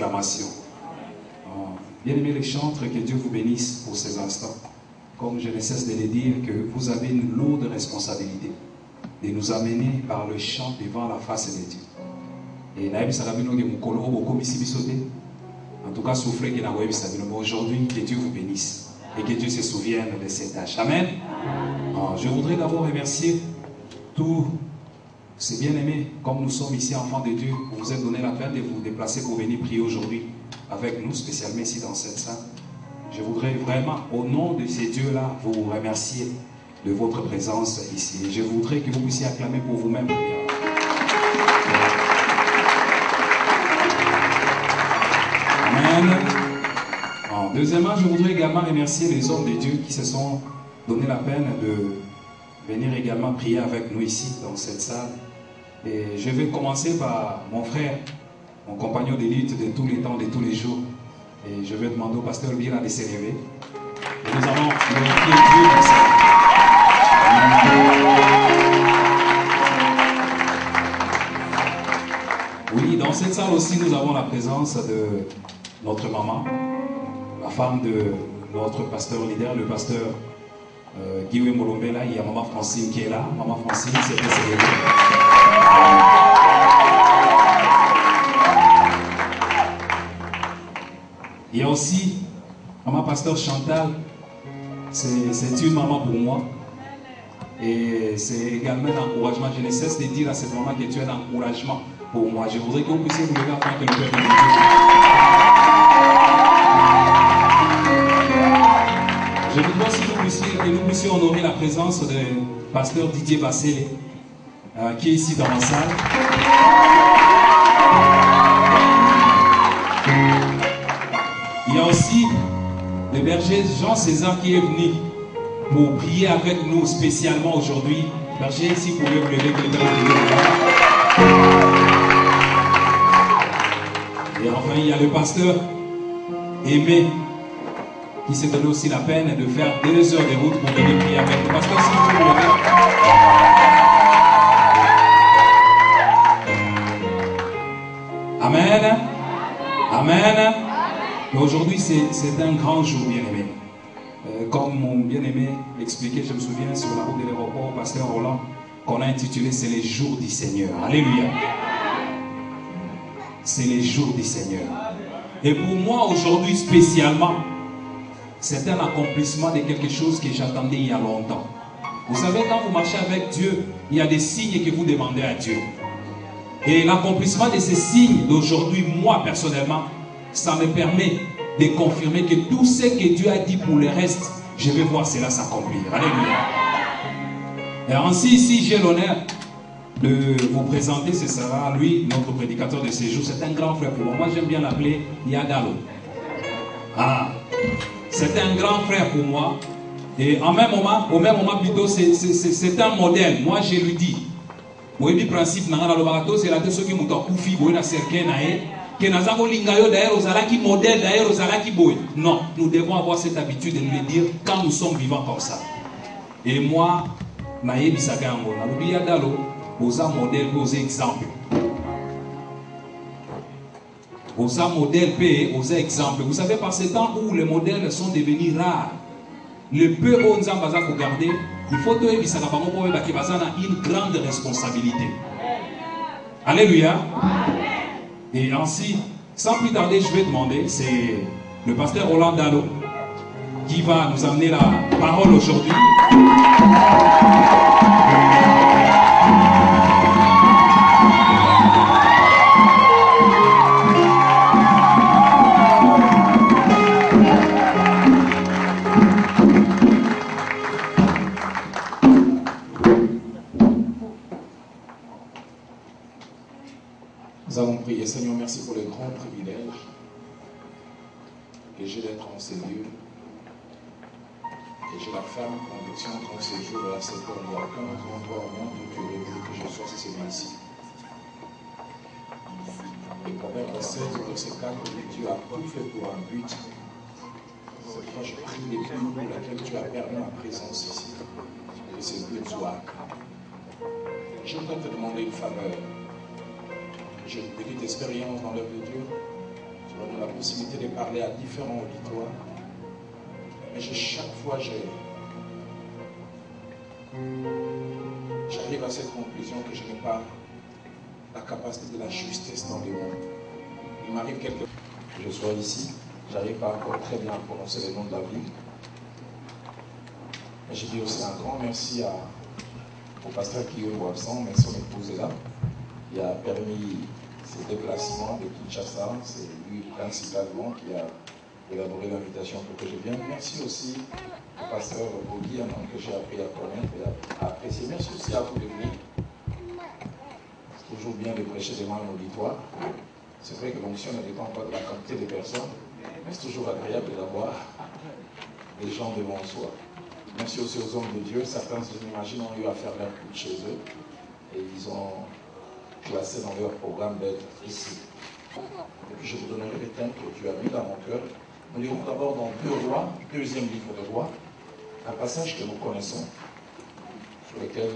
acclamations. Bien-aimés les chantres, que Dieu vous bénisse pour ces instants. Comme je ne cesse de le dire, que vous avez une lourde responsabilité de nous amener par le chant devant la face de Dieu. Et en tout cas, souffrez que aujourd'hui, que Dieu vous bénisse et que Dieu se souvienne de cette tâche. Amen. Je voudrais d'abord remercier tous ces bien-aimés, comme nous sommes ici enfants de Dieu, vous vous êtes donné la peine de vous déplacer pour venir prier aujourd'hui avec nous, spécialement ici dans cette salle. Je voudrais vraiment, au nom de ces dieux-là, vous remercier de votre présence ici. Et je voudrais que vous puissiez acclamer pour vous-même. Amen. Deuxièmement, je voudrais également remercier les hommes de Dieu qui se sont donné la peine de venir également prier avec nous ici, dans cette salle. Et je vais commencer par mon frère, mon compagnon de lutte de tous les temps, de tous les jours. Et je vais demander au pasteur Bira de s'élever. Et nous allons glorifier Dieu dans ça. Oui, dans cette salle aussi, nous avons la présence de notre maman, la femme de notre pasteur leader, le pasteur Guillaume Molombela. Il y a maman Francine qui est là. Maman Francine, c'est très célébré. Il y a aussi maman pasteur Chantal. C'est une maman pour moi. Et c'est également un encouragement. Je ne cesse de dire à cette maman que tu es un encouragement pour moi. Je voudrais que vous puissiez vous lever afin que le peuple de Dieu. Je voudrais aussi que nous puissions honorer la présence de pasteur Didier Bassélé, qui est ici dans la salle. Il y a aussi le berger Jean César qui est venu pour prier avec nous spécialement aujourd'hui. Berger, si vous pouvez vous lever, que le peuple de Dieu. Et enfin, il y a le pasteur Aimé, qui s'est donné aussi la peine de faire 2 heures de route pour venir prier avec nous. Pasteur, si vous pouvez vous lever. Amen. Amen. Et aujourd'hui, c'est un grand jour, bien-aimé. Comme mon bien-aimé l'expliquait, je me souviens sur la route de l'aéroport, pasteur Roland, qu'on a intitulé « C'est les jours du Seigneur ». Alléluia. C'est les jours du Seigneur. Et pour moi, aujourd'hui, spécialement, c'est un accomplissement de quelque chose que j'attendais il y a longtemps. Vous savez, quand vous marchez avec Dieu, il y a des signes que vous demandez à Dieu. Et l'accomplissement de ces signes d'aujourd'hui, moi, personnellement, ça me permet de confirmer que tout ce que Dieu a dit pour le reste, je vais voir cela s'accomplir. Alléluia. Et ainsi, ici, j'ai l'honneur de vous présenter, ce sera lui, notre prédicateur de ces jours. C'est un grand frère pour moi. Moi, j'aime bien l'appeler Yadalo. C'est un grand frère pour moi. Et au même moment plutôt, c'est un modèle. Moi, je lui dis, le principe, c'est la ceux qui m'ont koufi, non, nous devons avoir cette habitude de nous le dire quand nous sommes vivants comme ça. Et moi, naïe bisagango, nalubi Yadalo, osa modèle, osa exemple. Osa modèle, osa exemple. Vous savez, par ce temps où les modèles sont devenus rares, le peu où nous avons regardé, il faut que une grande responsabilité. Alléluia. Et ainsi, sans plus tarder, je vais demander, c'est le pasteur Roland Dalo qui va nous amener la parole aujourd'hui. Nous allons prier. Seigneur, merci pour le grand privilège que j'ai d'être en ces lieux. Et j'ai la ferme conviction qu'en ces jours et à cette heure, il n'y a aucun autre endroit au monde où tu aurais voulu que je sois si c'est ici. Et Proverbe 16, verset 4, Dieu a tout fait pour un but. Cette fois, je prie les buts pour lesquels tu as permis ma présence ici. Que ces buts soient accordés. Je voudrais te demander une faveur. J'ai une petite expérience dans l'œuvre de Dieu. donne la possibilité de parler à différents auditoires. Mais chaque fois, j'arrive à cette conclusion que je n'ai pas la capacité de la justesse dans les mots. Il m'arrive quelquefois que je sois ici, j'arrive pas encore très bien à prononcer les noms de la ville. Mais je dis aussi un grand merci au pasteur qui est absent, mais son épouse est là. Il a permis ce déplacement de Kinshasa. C'est lui principalement qui a élaboré l'invitation pour que je vienne. Merci aussi au pasteur Bogi, un homme que j'ai appris à connaître et à apprécier. Merci aussi à vous de venir. C'est toujours bien de prêcher devant un auditoire. C'est vrai que l'onction ne dépend pas de la quantité des personnes, mais c'est toujours agréable d'avoir des gens devant soi. Merci aussi aux hommes de Dieu. Certains, je m'imagine, ont eu à faire leur culte chez eux et ils ont classé dans leur programme d'être ici. Et puis je vous donnerai les thèmes que Dieu a mis dans mon cœur. Nous lirons d'abord dans 2 Rois, deuxième livre de Rois, un passage que nous connaissons, sur lequel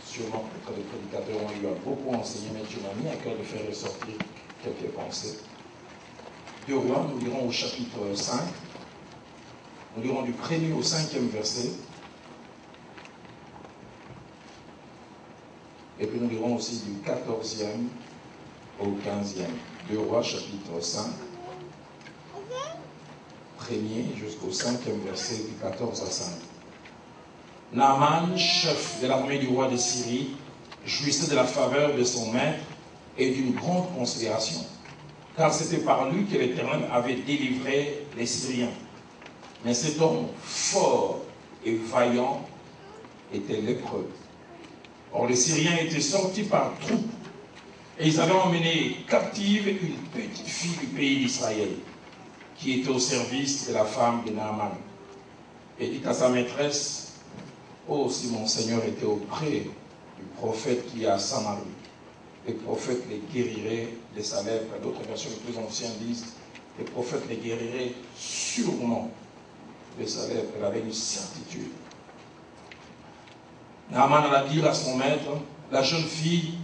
sûrement peut-être les prédicateurs ont eu à beaucoup enseigner, mais Dieu m'a mis à cœur de faire ressortir quelques pensées. 2 Rois, nous lirons au chapitre 5. Nous lirons du 1er au 5e verset. Et puis nous lirons aussi du 14e au 15e. 2 Rois, chapitre 5. 1er jusqu'au 5e verset, du 14 à 5. Naaman, chef de l'armée du roi de Syrie, jouissait de la faveur de son maître et d'une grande considération, car c'était par lui que l'Éternel avait délivré les Syriens. Mais cet homme fort et vaillant était lépreux. Or les Syriens étaient sortis par troupes et ils avaient emmené captive une petite fille du pays d'Israël qui était au service de la femme de Naaman. Et dit à sa maîtresse: oh, si mon Seigneur était auprès du prophète qui est à Samarie, les prophètes les guériraient de sa lèpre. D'autres versions les plus anciennes disent: les prophètes les guériraient sûrement de sa lèpre. Elle avait une certitude. Naaman alla dire à son maître: la jeune fille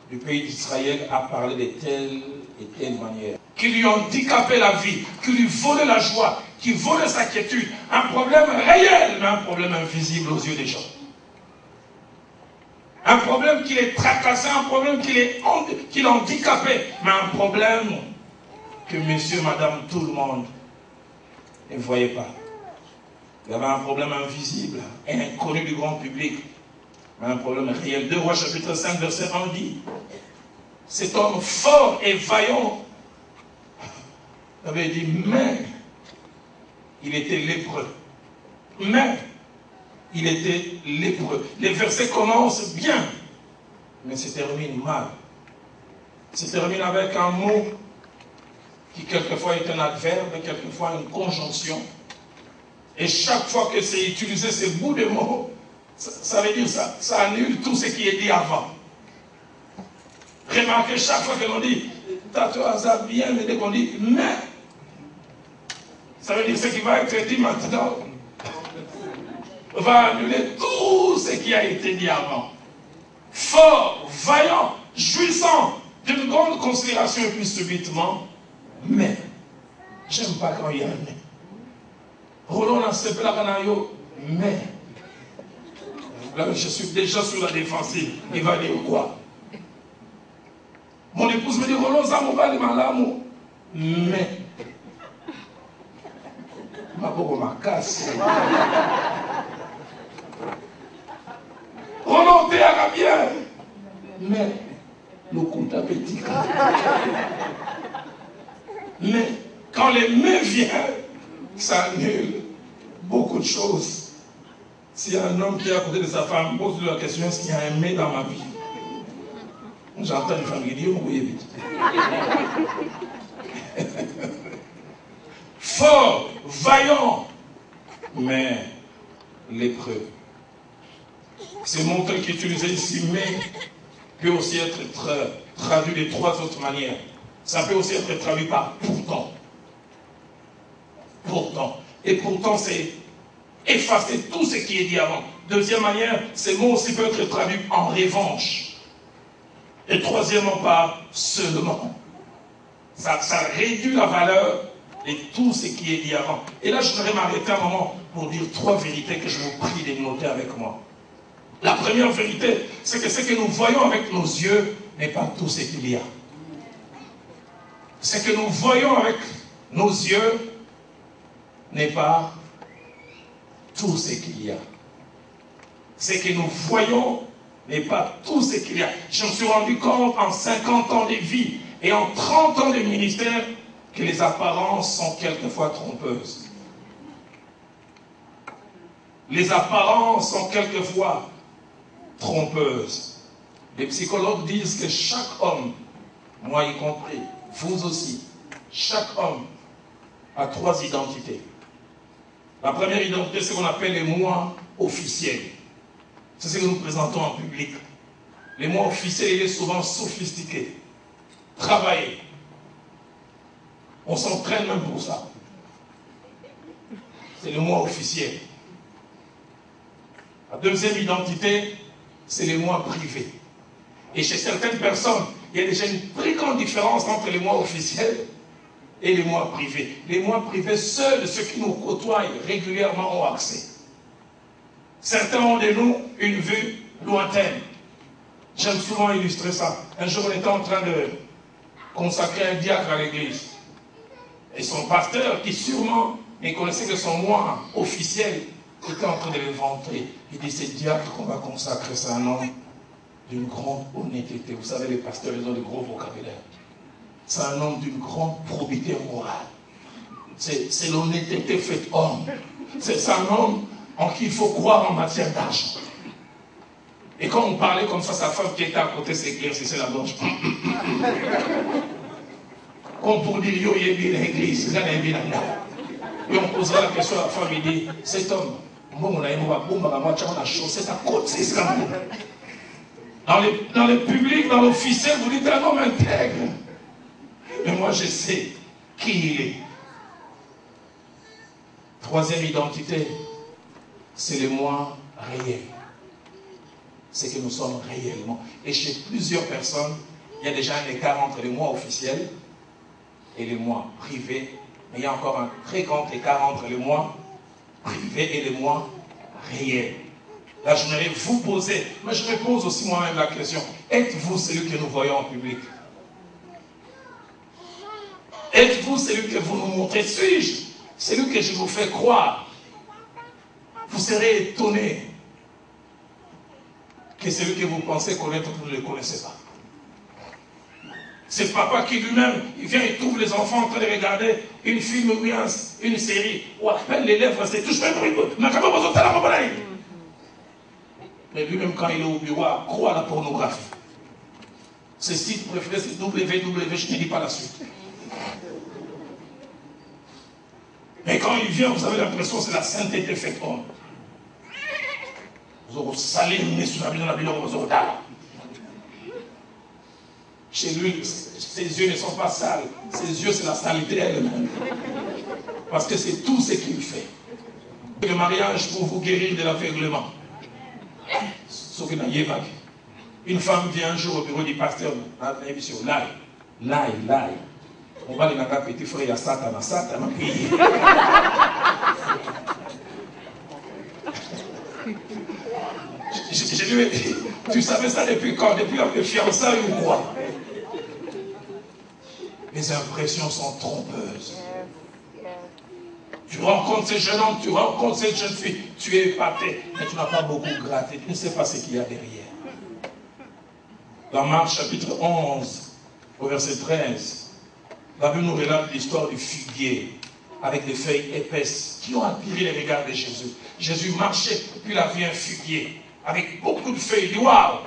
du pays d'Israël a parlé de telle et telle manière, qui lui ont handicapé la vie, qui lui volaient la joie, qui volaient sa quiétude. Un problème réel, mais un problème invisible aux yeux des gens. Un problème qui les tracassait, un problème qui l'a handicapé, mais un problème que monsieur, madame, tout le monde ne voyait pas. Il y avait un problème invisible et inconnu du grand public, mais un problème réel. 2 Rois chapitre 5 verset 1 dit: cet homme fort et vaillant avait dit, mais il était lépreux. Mais il était lépreux. Les versets commencent bien, mais se terminent mal. Se terminent avec un mot qui quelquefois est un adverbe, quelquefois une conjonction. Et chaque fois que c'est utilisé ce bout de mot, ça veut dire ça annule tout ce qui est dit avant. Remarquez, chaque fois que l'on dit tatouage ça bien, mais dès qu'on dit mais, ça veut dire ce qui va être dit maintenant va annuler tout ce qui a été dit avant. Fort, vaillant, jouissant d'une grande considération, et puis subitement, mais, j'aime pas quand il y a un mais. Roland a ce plaganayo, mais, là je suis déjà sur la défensive, il va dire quoi? Mon épouse me dit, Roland, ça m'a pas malamu, mais, ma bobo ma casse. Roland, t'es arabien, mais, le compte appétit. Mais, quand les mais viennent, ça annule beaucoup de choses. S'il y a un homme qui est à côté de sa femme, pose-lui la question: est-ce qu'il y a un mais dans ma vie? J'entends une femme qui dit: oh, oui, vite. Fort, vaillant, mais lépreux. Ce mot qui est utilisé ici, mais, peut aussi être traduit de 3 autres manières. Ça peut aussi être traduit par pourtant. Pourtant. Et pourtant, c'est effacer tout ce qui est dit avant. Deuxième manière, ces mots aussi peuvent être traduits en revanche. Et troisièmement, par seulement. Ça réduit la valeur de tout ce qui est dit avant. Et là, je voudrais m'arrêter un moment pour dire 3 vérités que je vous prie de noter avec moi. La première vérité, c'est que ce que nous voyons avec nos yeux n'est pas tout ce qu'il y a. Ce que nous voyons avec nos yeux n'est pas tout ce qu'il y a. Ce que nous voyons n'est pas tout ce qu'il y a. Je me suis rendu compte en 50 ans de vie et en 30 ans de ministère que les apparences sont quelquefois trompeuses. Les apparences sont quelquefois trompeuses. Les psychologues disent que chaque homme, moi y compris, vous aussi, chaque homme a 3 identités. La première identité, c'est ce qu'on appelle les moi officiels. C'est ce que nous présentons en public. Les moi officiels, il est souvent sophistiqué, travaillé. On s'entraîne même pour ça. C'est le moi officiel. La deuxième identité, c'est les moi privés. Et chez certaines personnes, il y a déjà une très grande différence entre les moi officiels et les moi privés. Les moi privés, seuls ceux qui nous côtoient régulièrement ont accès. Certains ont de nous une vue lointaine. J'aime souvent illustrer ça. Un jour, on était en train de consacrer un diacre à l'église. Et son pasteur, qui sûrement ne connaissait que son moi officiel, était en train de le vanter. Il dit, c'est diacre qu'on va consacrer, c'est un homme d'une grande honnêteté. Vous savez, les pasteurs, ils ont de gros vocabulaires. C'est un homme d'une grande probité morale. C'est l'honnêteté faite homme. C'est un homme en qui il faut croire en matière d'argent. Et quand on parlait comme ça, sa femme qui était à côté s'éclaircissait la gorge. Comme pour dire, yo, il est bien l'église, là, il est bien là. Et on posera la question à la femme, il dit, cet homme, on a la chaussette à côté, c'est comme dans le public, dans l'officiel, vous dites un homme intègre. Mais moi, je sais qui il est. Troisième identité, c'est le moi réel. C'est que nous sommes réellement. Et chez plusieurs personnes, il y a déjà un écart entre les moi officiels et les moi privés. Mais il y a encore un très grand écart entre les moi privés et les moi réels. Là, je voudrais vous poser, mais je me pose aussi moi-même la question. Êtes-vous celui que nous voyons en public? Êtes-vous celui que vous nous montrez? Suis-je celui que je vous fais croire? Vous serez étonné que celui que vous pensez connaître, vous ne le connaissez pas. C'est papa qui lui-même, il vient et trouve les enfants en train de regarder une film ou une série, ou à peine les lèvres se touchent, mais lui-même quand il est au bureau, il croit à la pornographie. Ses sites préférés, c'est www, je ne dis pas la suite. Mais quand il vient, vous avez l'impression que c'est la sainteté faite homme. Vous aurez salé le nez sur la bille, vous aurez chez lui, ses yeux ne sont pas sales. Ses yeux, c'est la saleté elle-même. Parce que c'est tout ce qu'il fait. Le mariage pour vous guérir de l'aveuglement. Une femme vient un jour au bureau du pasteur. L'ail. On va aller dans petit frère, il y a Satan, Je lui ai dit, tu savais ça depuis quand? Depuis la fiançailles ou quoi? Les impressions sont trompeuses. Tu rencontres ce jeune homme, tu rencontres cette jeune fille, tu es épaté, mais tu n'as pas beaucoup gratté, tu ne sais pas ce qu'il y a derrière. Dans Marc chapitre 11, au verset 13, la Bible nous relate l'histoire du figuier avec des feuilles épaisses qui ont attiré les regards de Jésus. Jésus marchait, puis il a vu un figuier avec beaucoup de feuilles. Il dit, waouh!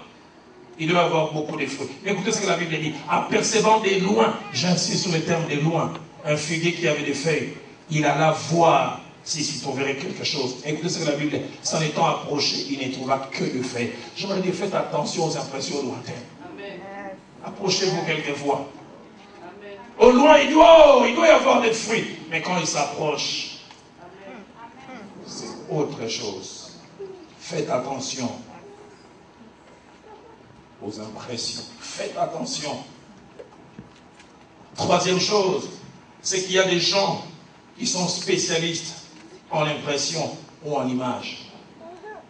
Il doit avoir beaucoup de fruits. Écoutez ce que la Bible dit. Apercevant des loin, j'insiste sur le terme des loin, un figuier qui avait des feuilles, il alla voir s'il trouverait quelque chose. Écoutez ce que la Bible dit. S'en étant approché, il ne trouva que de feuilles. J'aimerais dire, faites attention aux impressions lointaines. Approchez-vous quelquefois. Au loin, il doit y avoir des fruits. Mais quand il s'approche, c'est autre chose. Faites attention aux impressions. Faites attention. Troisième chose, c'est qu'il y a des gens qui sont spécialistes en impression ou en image.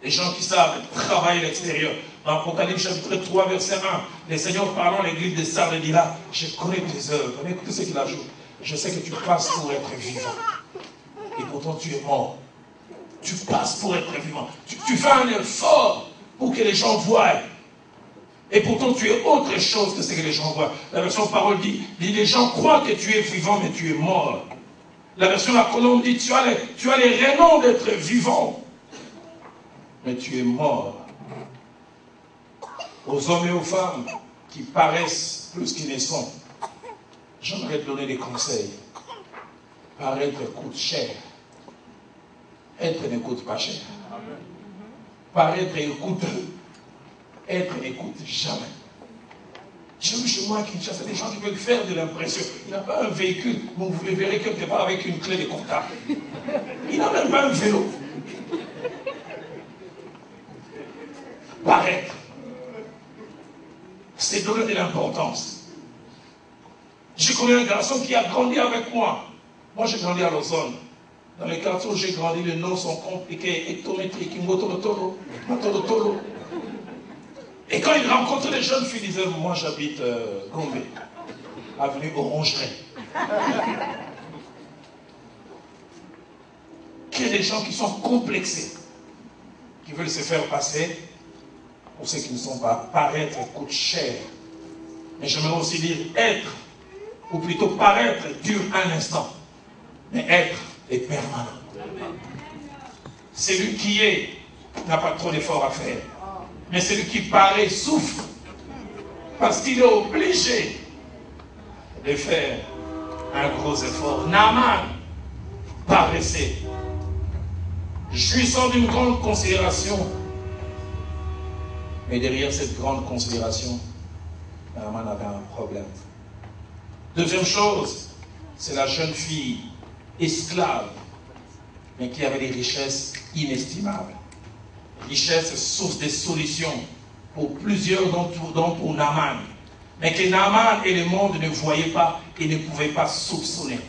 Des gens qui savent travailler à l'extérieur. Dans Apocalypse chapitre 3, verset 1, le Seigneur parlant à l'église de Sardes dira, je connais tes œuvres. Écoutez ce qu'il ajoute. Je sais que tu passes pour être vivant. Et pourtant tu es mort. Tu passes pour être vivant. Tu fais un effort pour que les gens voient. Et pourtant tu es autre chose que ce que les gens voient. La version parole dit les gens croient que tu es vivant, mais tu es mort. La version La Colombe dit, tu as les raisons d'être vivant, mais tu es mort. Aux hommes et aux femmes qui paraissent plus qu'ils ne sont, j'aimerais te donner des conseils. Paraître coûte cher. Être ne coûte pas cher. Paraître coûte. Être ne coûte jamais. J'ai vu chez moi à Kinshasa des gens qui veulent faire de l'impression. Il n'a pas un véhicule, vous verrez quelque part avec une clé de contact. Il n'a même pas un vélo. Paraître, c'est donner de l'importance. J'ai connu un garçon qui a grandi avec moi. Moi, j'ai grandi à Lausanne. Dans les quartiers où j'ai grandi, les noms sont compliqués, hectométriques, Ngotolotolo, Matolotolo. Et quand il rencontrait les jeunes filles, il disait, moi j'habite Gombe, avenue Orangerie. Qu'il y a des gens qui sont complexés, qui veulent se faire passer pour ceux qui ne sont pas. Paraître coûte cher. Mais j'aimerais aussi dire être, ou plutôt paraître dure un instant. Mais être est permanent. Celui qui est n'a pas trop d'efforts à faire. Mais celui qui paraît souffre parce qu'il est obligé de faire un gros effort. Naaman paraissait, jouissant d'une grande considération. Mais derrière cette grande considération, Naaman avait un problème. Deuxième chose, c'est la jeune fille esclave, mais qui avait des richesses inestimables. Richesse, source de solutions pour plusieurs, dont pour Naaman. Mais que Naaman et le monde ne voyaient pas et ne pouvaient pas soupçonner.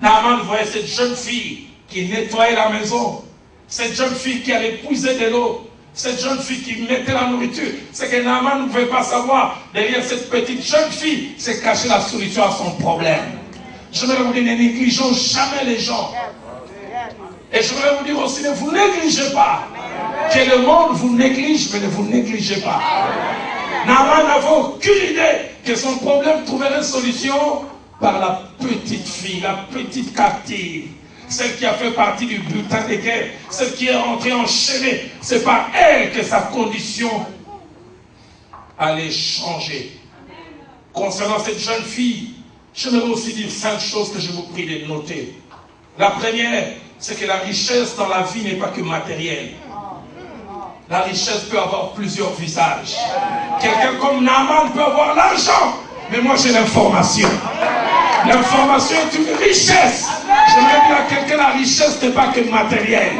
Naaman voyait cette jeune fille qui nettoyait la maison, cette jeune fille qui allait puiser de l'eau, cette jeune fille qui mettait la nourriture. C'est que Naaman ne pouvait pas savoir, derrière cette petite jeune fille, c'est cacher la solution à son problème. Je vais vous dire, ne négligeons jamais les gens. Et je voudrais vous dire aussi, ne vous négligez pas. Que le monde vous néglige, mais ne vous négligez pas. Naaman n'avait aucune idée que son problème trouverait une solution par la petite fille, la petite captive. Celle qui a fait partie du butin de guerre, celle qui est rentrée enchaînée. C'est par elle que sa condition allait changer. Concernant cette jeune fille, je vais aussi dire 5 choses que je vous prie de noter. La première, c'est que la richesse dans la vie n'est pas que matérielle. La richesse peut avoir plusieurs visages. Quelqu'un comme Naaman peut avoir l'argent, mais moi j'ai l'information. L'information est une richesse. J'aimerais dire à quelqu'un, la richesse n'est pas que matérielle.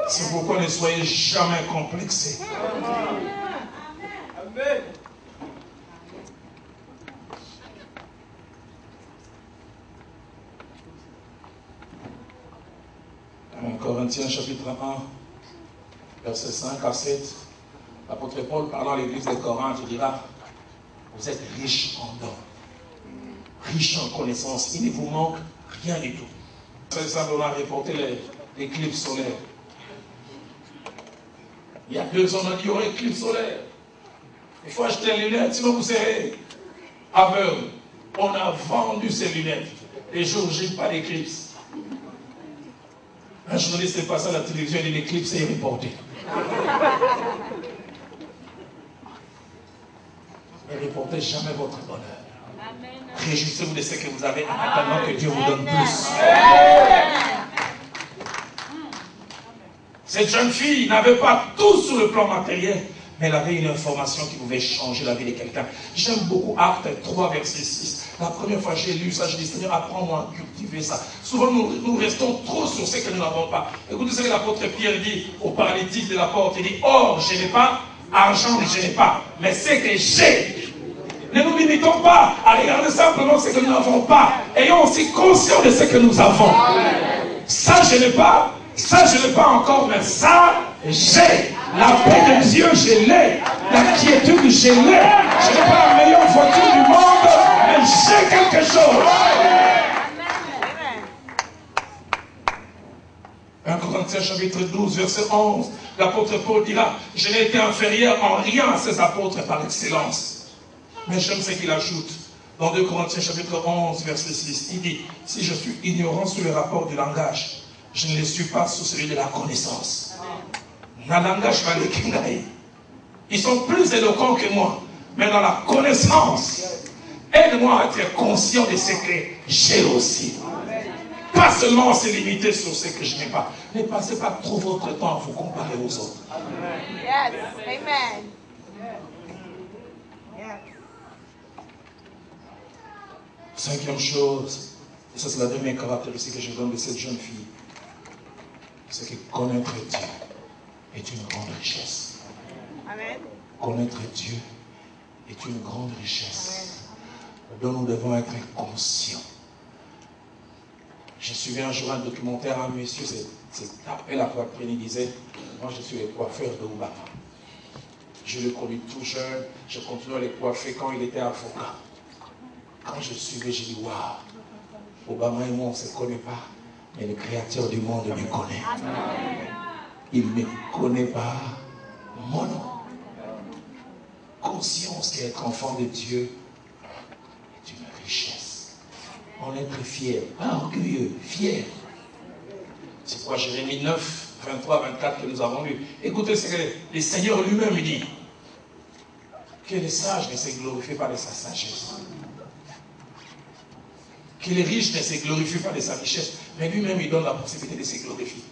C'est pourquoi ne soyez jamais complexés. Amen. Corinthiens chapitre 1, versets 5 à 7, l'apôtre Paul parlant à l'église de Corinthe, il dira, vous êtes riches en dons, riches en connaissances, il ne vous manque rien du tout. C'est ça, on a reporté l'éclipse solaire. Il y a 2 ans, on a dit, il y aura éclipse solaire. Il faut acheter les lunettes, sinon vous serez aveugle. On a vendu ces lunettes. Les jours J, pas d'éclipse. Un journaliste est passé à la télévision et l'éclipse est reporté. Ne reportez jamais votre bonheur. Réjouissez-vous de ce que vous avez en attendant que Dieu vous donne plus. Cette jeune fille n'avait pas tout sur le plan matériel, mais elle avait une information qui pouvait changer la vie de quelqu'un. J'aime beaucoup Actes 3, verset 6. La première fois que j'ai lu ça, je dis, Seigneur, apprends-moi à cultiver ça. Souvent, nous restons trop sur ce que nous n'avons pas. Écoutez ce que l'apôtre Pierre dit au paralytique de la porte. Il dit, or, je n'ai pas, argent, je n'ai pas. Mais ce que j'ai, Ne nous limitons pas à regarder simplement ce que nous n'avons pas. Ayons aussi conscience de ce que nous avons. Ça, je n'ai pas. Ça, je n'ai pas encore, mais ça, j'ai. La paix de Dieu, je l'ai. La quiétude, je l'ai. Je n'ai pas la meilleure voiture du monde, mais j'ai quelque chose. 1 Corinthiens chapitre 12, verset 11. L'apôtre Paul dira, je n'ai été inférieur en rien à ces apôtres par excellence. Mais j'aime ce qu'il ajoute. Dans 2 Corinthiens chapitre 11, verset 6, il dit, si je suis ignorant sur le rapport du langage, je ne le suis pas sur celui de la connaissance. Ils sont plus éloquents que moi, mais dans la connaissance, aide-moi à être conscient de ce que j'ai aussi. Pas seulement se limiter sur ce que je n'ai pas. Ne passez pas trop votre temps à vous comparer aux autres. Yes. Amen. Cinquième chose, et ça c'est la dernière caractéristique que je donne de cette jeune fille, c'est que connaître Dieu est une grande richesse. Amen. Connaître Dieu est une grande richesse dont nous devons être conscients. Je suivais un jour un documentaire, un monsieur s'est tapé la poitrine, il disait, moi je suis le coiffeur de Obama. Je l'ai connu tout jeune, je continuais à le coiffer quand il était avocat. Quand je suivais, j'ai dit, waouh, Obama et moi on ne se connaît pas, mais le créateur du monde me connaît. Il ne me connaît pas mon nom. Conscience qu'être enfant de Dieu est une richesse. En être fier, pas orgueilleux, fier. C'est quoi Jérémie 9, 23, 24 que nous avons lu. Écoutez ce que le Seigneur lui-même dit. Que le sage ne se glorifie pas de sa sagesse. Que le riche ne se glorifie pas de sa richesse. Mais lui-même, il donne la possibilité de se glorifier.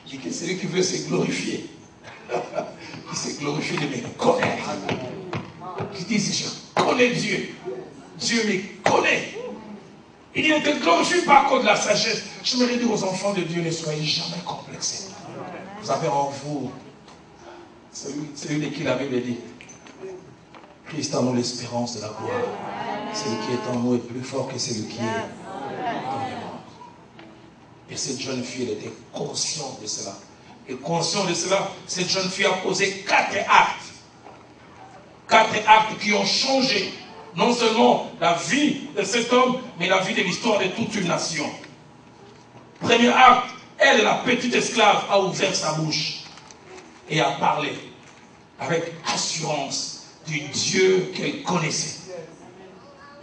Il dit que celui qui veut se glorifier, il se glorifie de me connaître. Il dit, si je connais Dieu, Dieu me connaît. Il dit, ne te glorifie pas à cause de la sagesse. Je me dis aux enfants de Dieu, ne soyez jamais complexés. Vous avez en vous celui de qui la Bible dit, Christ en nous l'espérance de la gloire. Celui qui est en nous est plus fort que celui qui est dans le monde. Et cette jeune fille, elle était consciente de cela. Et consciente de cela, cette jeune fille a posé 4 actes. 4 actes qui ont changé non seulement la vie de cet homme, mais la vie de l'histoire de toute une nation. Premier acte, elle, la petite esclave, a ouvert sa bouche et a parlé avec assurance du Dieu qu'elle connaissait.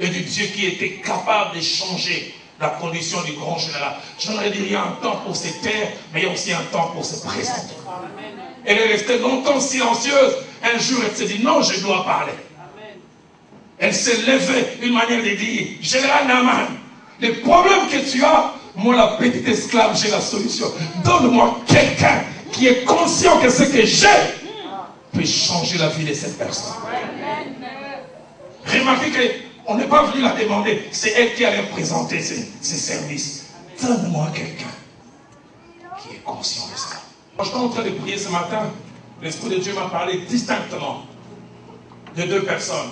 Et du Dieu qui était capable de changer la condition du grand général. J'aimerais dire, il y a un temps pour se taire, mais il y a aussi un temps pour se présenter. Elle est restée longtemps silencieuse. Un jour, elle s'est dit, non, je dois parler. Elle s'est levée, une manière de dire, général Naaman, le problème que tu as, moi, la petite esclave, j'ai la solution. Donne-moi quelqu'un qui est conscient que ce que j'ai peut changer la vie de cette personne. Remarquez qu'on n'est pas venu la demander, c'est elle qui allait présenter ses services. Donne-moi quelqu'un qui est conscient de ça. Quand j'étais en train de prier ce matin, l'Esprit de Dieu m'a parlé distinctement de 2 personnes.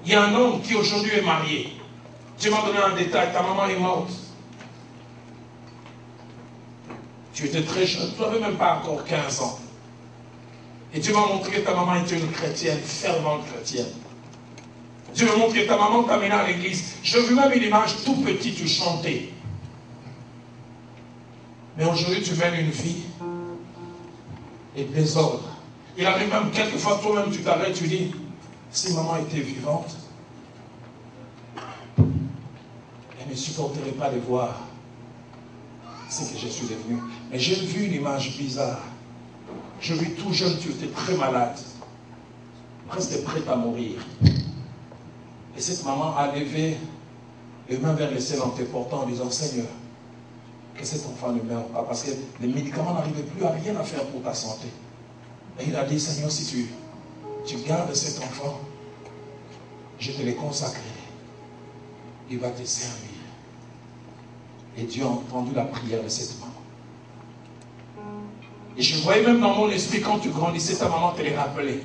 Il y a un homme qui aujourd'hui est marié. Dieu m'a donné un détail, ta maman est morte. Tu étais très jeune, tu n'avais même pas encore 15 ans. Et Dieu m'a montré que ta maman était une chrétienne, fervente chrétienne. Dieu me montre que ta maman t'a amené à l'église. Je vu même une image tout petit, tu chantais. Mais aujourd'hui, tu mènes une vie et désordre. Il arrive même quelquefois, toi-même, tu t'arrêtes, tu dis, si maman était vivante, elle ne supporterait pas de voir ce que je suis devenu. Mais j'ai vu une image bizarre. Je vis tout jeune, tu étais très malade, presque prête à mourir. Et cette maman a levé les mains vers le ciel en te portant en disant, Seigneur, que cet enfant ne meure pas, parce que les médicaments n'arrivaient plus à rien à faire pour ta santé. Et il a dit, Seigneur, si tu gardes cet enfant, je te le consacrerai. Il va te servir. Et Dieu a entendu la prière de cette maman. Et je voyais même dans mon esprit, quand tu grandissais, ta maman te les rappelait.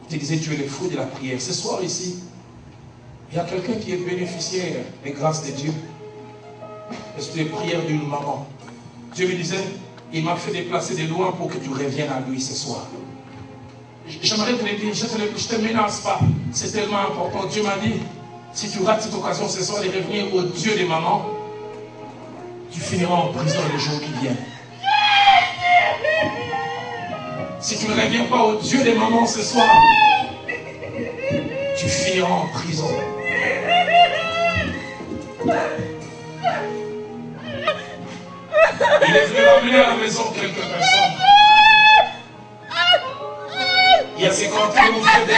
Tu disais, tu es le fruit de la prière. Ce soir ici, il y a quelqu'un qui est bénéficiaire des grâces de Dieu. Et c'est les prières d'une maman. Dieu me disait, il m'a fait déplacer de loin pour que tu reviennes à lui ce soir. J'aimerais te le dire, je ne te menace pas. C'est tellement important. Dieu m'a dit, si tu rates cette occasion ce soir de revenir au Dieu des mamans, tu finiras en prison les jours qui viennent. Si tu ne reviens pas au Dieu des mamans ce soir, tu finiras en prison. Il est venu ramener à la maison quelques personnes. Il y a 50 ans, vous faites des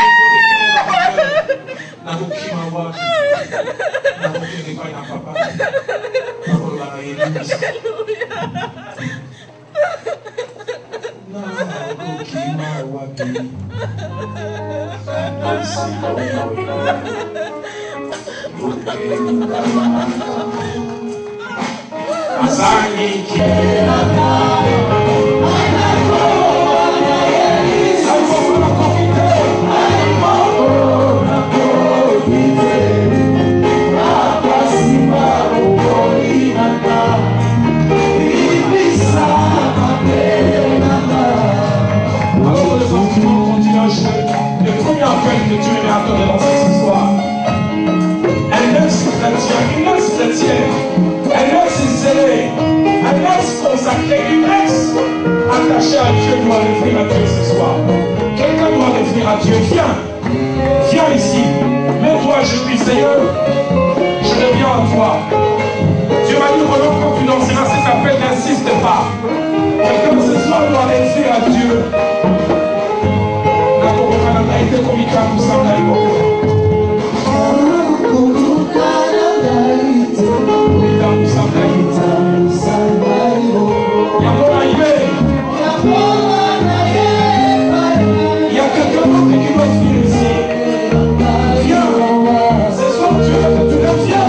que Dieu est accordé dans ce soir. Un œuf chrétien, une œuf chrétienne, un œuf zélé, un œuf consacré, une œuf attaché à Dieu doit revenir à Dieu ce soir. Quelqu'un doit revenir à Dieu. Viens ici. Mets-toi à genoux, Seigneur. Je reviens à toi. Dieu m'a dit, Roland, quand tu danseras cet appel, n'insiste pas. Quelqu'un ce soir doit revenir à Dieu. Il y a quelqu'un d'autre qui doit venir ici. Viens. Ce soir, tu reviens.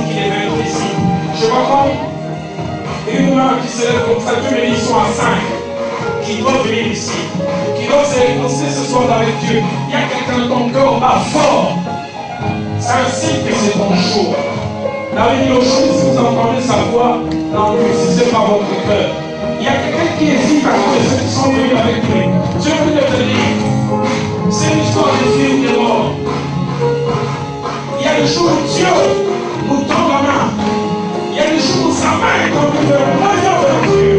Qui est venue ici. Je vois comme une main qui se lève comme ça, Dieu me dit, ils sont à 5 qui doivent venir ici, qui doivent se réconcilier ce soir avec Dieu. Il y a quelqu'un de ton cœur bat fort. C'est un signe que c'est ton jour. David dit aujourd'hui, si vous entendez sa voix, n'endurcissez pas votre cœur. Il y a quelqu'un qui hésite à cause de ceux qui sont venus avec lui. Dieu veut te dire, c'est une histoire de vie ou de mort. Il y a le jour où Dieu nous tend la main. Il y a des jours où sa main est tendue de l'oignon vers Dieu.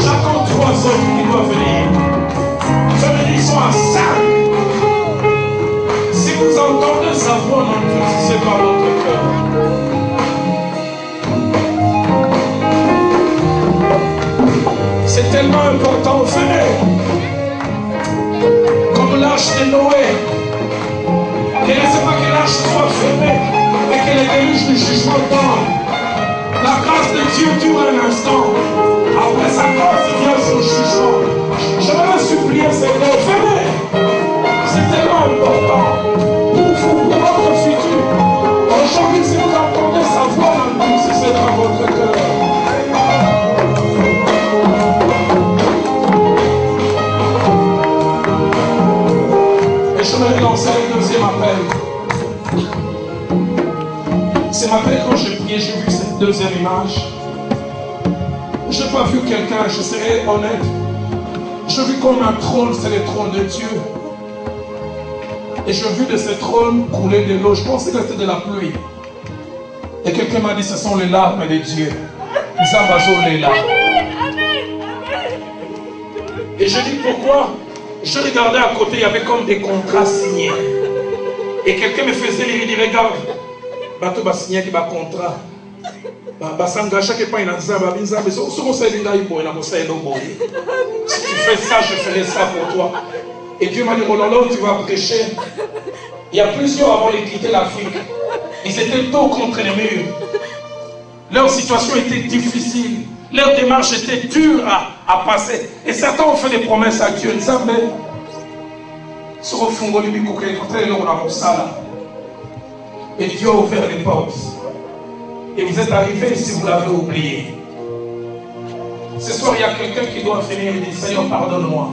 J'attends 3 hommes qui doivent venir. Je me dis, ils sont à 5. Si vous entendez sa voix, n'endurcissez pas votre cœur. C'est tellement important. Venez. Comme l'arche de Noé. Ne laissez pas que l'arche soit fermée et que les déluges du jugement tombent. La grâce de Dieu dure un instant. Après sa grâce vient son jugement. Je vais supplier Seigneur, venez. C'est tellement important pour votre futur. Aujourd'hui, si vous entendez sa voix, n'endurcissez pas votre cœur. Et je vais lancer le deuxième appel. Ce matin, quand je priais, j'ai vu cette deuxième image. Je n'ai pas vu quelqu'un, je serai honnête. Je vis comme un trône, c'est le trône de Dieu. Et je vis de ce trône couler de l'eau. Je pensais que c'était de la pluie. Et quelqu'un m'a dit, ce sont les larmes de Dieu. Les larmes. Et je dis pourquoi? Je regardais à côté, il y avait comme des contrats signés. Et quelqu'un me faisait lire, il dit, regarde, bateau va signer qui va contrat. Si tu fais ça, je ferai ça pour toi. Et Dieu m'a dit, mon nom, tu vas prêcher. Il y a plusieurs avant de quitter l'Afrique. Ils étaient tôt contre les murs. Leur situation était difficile. Leur démarche était dure à passer. Et certains ont fait des promesses à Dieu. Et Dieu a ouvert les portes. Et vous êtes arrivés si vous l'avez oublié. Ce soir, il y a quelqu'un qui doit venir et dire, Seigneur, pardonne-moi.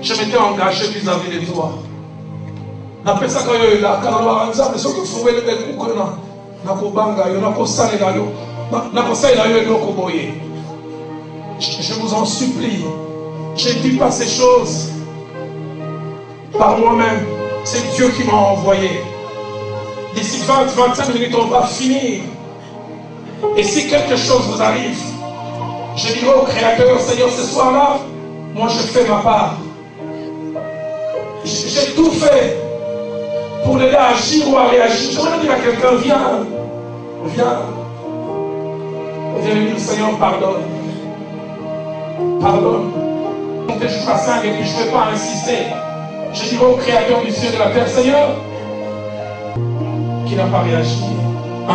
Je m'étais engagé vis-à-vis de toi. Je vous en supplie. Je ne dis pas ces choses par moi-même. C'est Dieu qui m'a envoyé. D'ici 20-25 minutes, on va finir. Et si quelque chose vous arrive, je dirai au Créateur, Seigneur, ce soir-là, moi je fais ma part. J'ai tout fait pour l'aider à agir ou à réagir. Je vais dire à quelqu'un, viens. Viens lui dire, Seigneur, pardonne. Pardonne. Donc je fasse ça et puis je ne vais pas insister. Je dirai au Créateur du ciel et de la terre, Seigneur, qui n'a pas réagi. 1,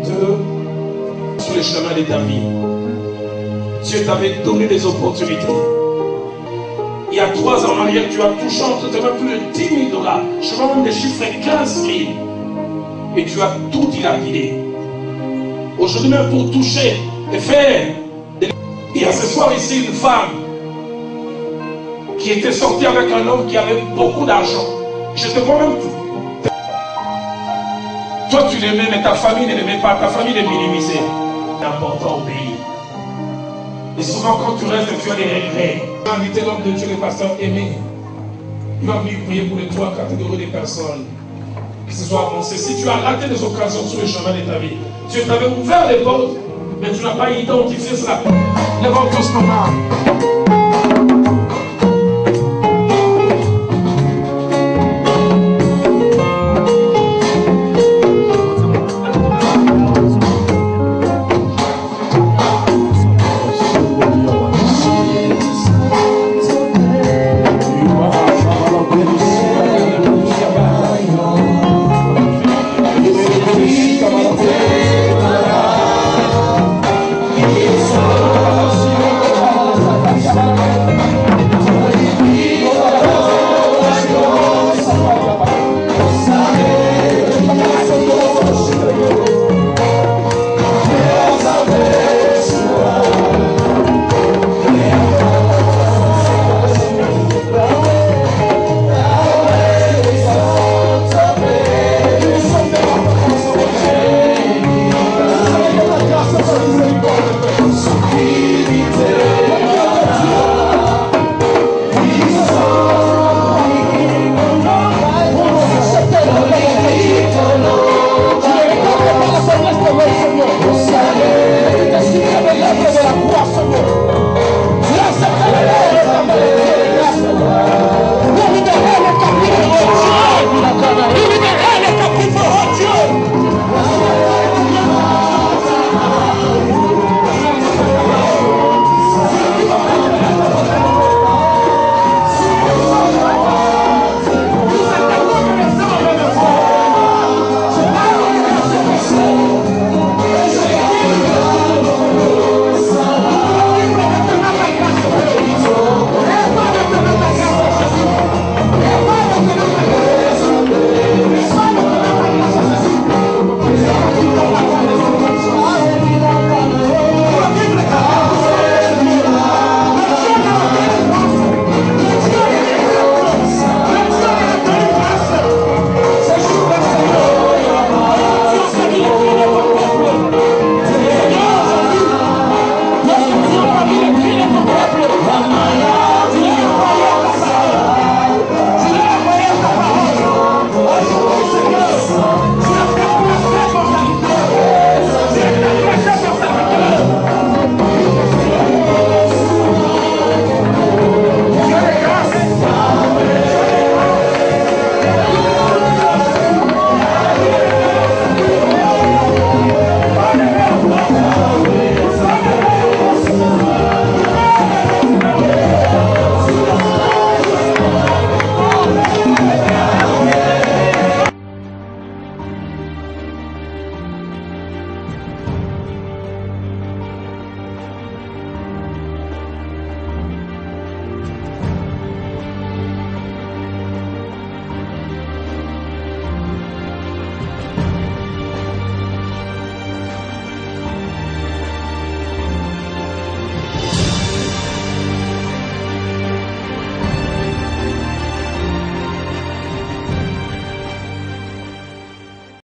2, sur les chemins de ta vie. Dieu t'avait donné des opportunités. Il y a 3 ans en arrière, tu as touché entre tes mains plus de 10 000 $. Je vais même des chiffres 15 000. Et tu as tout dilapidé. Aujourd'hui même pour toucher et faire. Il y a ce soir ici une femme qui était sortie avec un homme qui avait beaucoup d'argent. Je te vois même. Toi tu l'aimais, mais ta famille ne l'aimait pas. Ta famille est minimisée. C'est important au pays. Et souvent quand tu restes, tu as des regrets. Je vais inviter l'homme de Dieu, le pasteur Aimé. Il va venir prier pour les 3 catégories de personnes qui se sont avancées. Si tu as raté des occasions sur le chemin de ta vie, Dieu t'avait ouvert les portes, mais tu n'as pas identifié cela. Lève-toi ce moment.